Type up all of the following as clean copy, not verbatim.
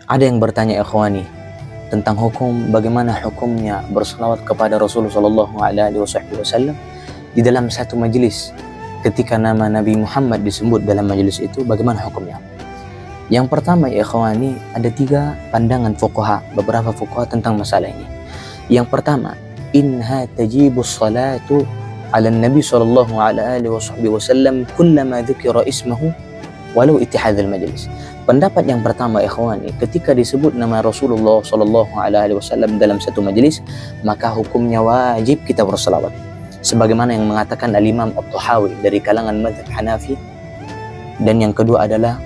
Ada yang bertanya ikhwani tentang bagaimana hukumnya bersalawat kepada Rasulullah Shallallahu Alaihi Wasallam di dalam satu majelis ketika nama Nabi Muhammad disebut dalam majelis itu, bagaimana hukumnya? Yang pertama ya ikhwani, ada 3 pandangan fuqaha, beberapa fuqaha tentang masalah ini. Yang pertama, inha tajibus salatu ala Nabi Shallallahu Alaihi Wasallam kullama dzukira ismuhu walau ittihadul majlis. Pendapat yang pertama ikhwani, ketika disebut nama Rasulullah Shallallahu Alaihi Wasallam dalam satu majelis, maka hukumnya wajib kita bersalawat. Sebagaimana yang mengatakan Al-Imam At-Tahawi dari kalangan mazhab Hanafi, dan yang kedua adalah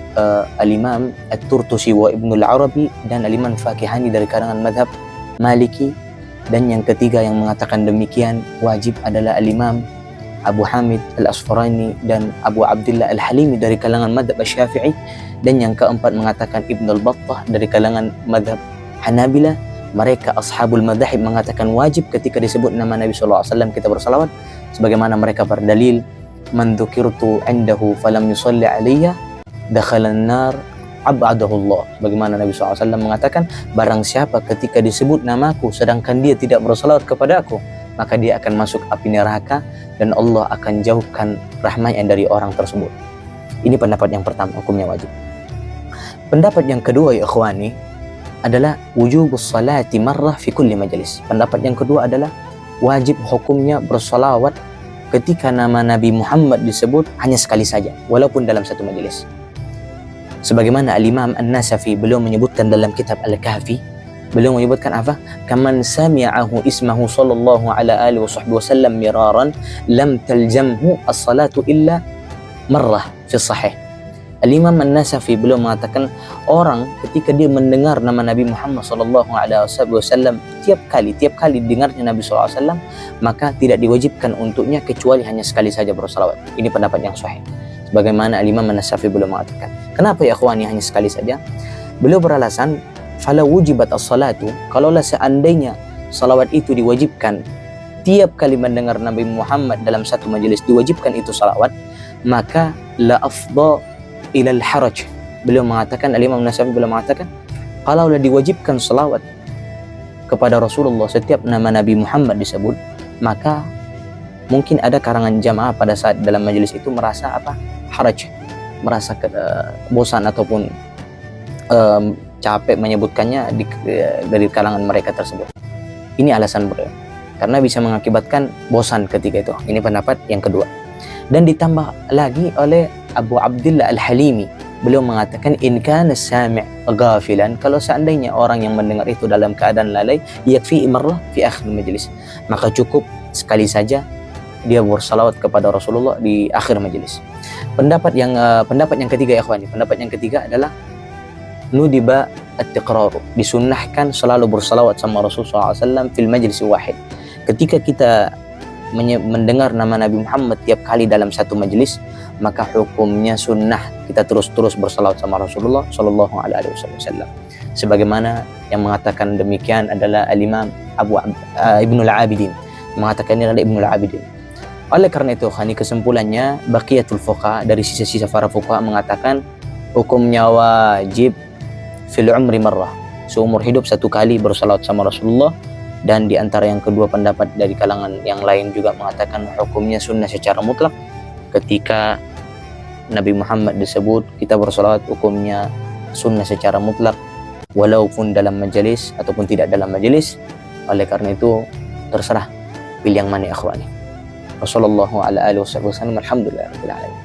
Al-Imam At-Turtusi wa Ibnul Arabi dan Al-Imam Fakihani dari kalangan mazhab Maliki, dan yang ketiga yang mengatakan demikian wajib adalah Al-Imam Abu Hamid Al-Asfarani dan Abu Abdullah Al-Halimi dari kalangan madhab Syafi'i, dan yang keempat mengatakan Ibn Al-Battah dari kalangan madhab Hanabilah. Mereka ashabul madhahib mengatakan wajib ketika disebut nama Nabi SAW kita bersalawat, sebagaimana mereka berdalil man dzukirtu indahu falam yusalli alayya dakhalan nar ab'adahu Allah. Bagaimana Nabi SAW mengatakan, barang siapa ketika disebut namaku sedangkan dia tidak bersalawat kepada aku, maka dia akan masuk api neraka dan Allah akan jauhkan rahmatnya dari orang tersebut. Ini pendapat yang pertama, hukumnya wajib. Pendapat yang kedua ya ikhwani adalah wujubus salati marrah fi kulli majlis. Pendapat yang kedua adalah wajib hukumnya bersalawat ketika nama Nabi Muhammad disebut hanya sekali saja, walaupun dalam satu majlis. Sebagaimana Al-Imam An-Nasafi beliau menyebutkan dalam kitab Al-Kahfi, beliau menyebutkan apa? Kaman sami'ahu ismahu sallallahu alaihi wasallam miraran lam taljamhu as-salatu illa marrah fi sahih. Al-Imam An-Nasafi beliau mengatakan, orang ketika dia mendengar nama Nabi Muhammad sallallahu alaihi wasallam tiap kali dengarnya Nabi sallallahu alaihi wasallam, maka tidak diwajibkan untuknya kecuali hanya sekali saja bersalawat. Ini pendapat yang sahih. Bagaimana Al-Imam An-Nasafi beliau mengatakan. Kenapa ya ikhwani hanya sekali saja? Beliau beralasan, fala wujibat as-salatu, kalaulah seandainya salawat itu diwajibkan tiap kali mendengar Nabi Muhammad dalam satu majelis diwajibkan itu salawat, maka la afdha ilal haraj. Beliau mengatakan, Al-Imam Nasafi beliau mengatakan, kalaulah diwajibkan salawat kepada Rasulullah setiap nama Nabi Muhammad disebut, maka mungkin ada karangan jamaah pada saat dalam majelis itu merasa apa? Haraj, merasa bosan ataupun capek menyebutkannya dari kalangan mereka tersebut. Ini alasan beliau, karena bisa mengakibatkan bosan ketika itu. Ini pendapat yang kedua. Dan ditambah lagi oleh Abu Abdullah Al-Halimi, beliau mengatakan in kana sami' ghafilan, kalau seandainya orang yang mendengar itu dalam keadaan lalai, yakfi marrah fi akhir majlis, maka cukup sekali saja dia bersalawat kepada Rasulullah di akhir majlis. Pendapat yang ketiga ya ikhwani, pendapat yang ketiga adalah nudiba at-tiqraru, disunnahkan selalu bersalawat sama Rasulullah SAW fil majlis wahid. Ketika kita mendengar nama Nabi Muhammad tiap kali dalam satu majlis, maka hukumnya sunnah kita terus-terus bersalawat sama Rasulullah Shallallahu Alaihi Wasallam. Sebagaimana yang mengatakan demikian adalah Al-Imam Ibnul Abidin, mengatakan ini adalah Ibnul Abidin. Oleh karena itu, kesimpulannya baqiyatul fuqaha, dari sisa-sisa para fuqaha mengatakan hukumnya wajib fil umri marrah, seumur hidup satu kali bersalawat sama Rasulullah. Dan di antara yang kedua pendapat dari kalangan yang lain juga mengatakan hukumnya sunnah secara mutlak. Ketika Nabi Muhammad disebut kita bersalawat, hukumnya sunnah secara mutlak walaupun dalam majelis ataupun tidak dalam majelis. Oleh karena itu terserah pilih yang mana ya ikhwani. Wassallallahu ala alihi wasallam. Alhamdulillah rabbil alamin.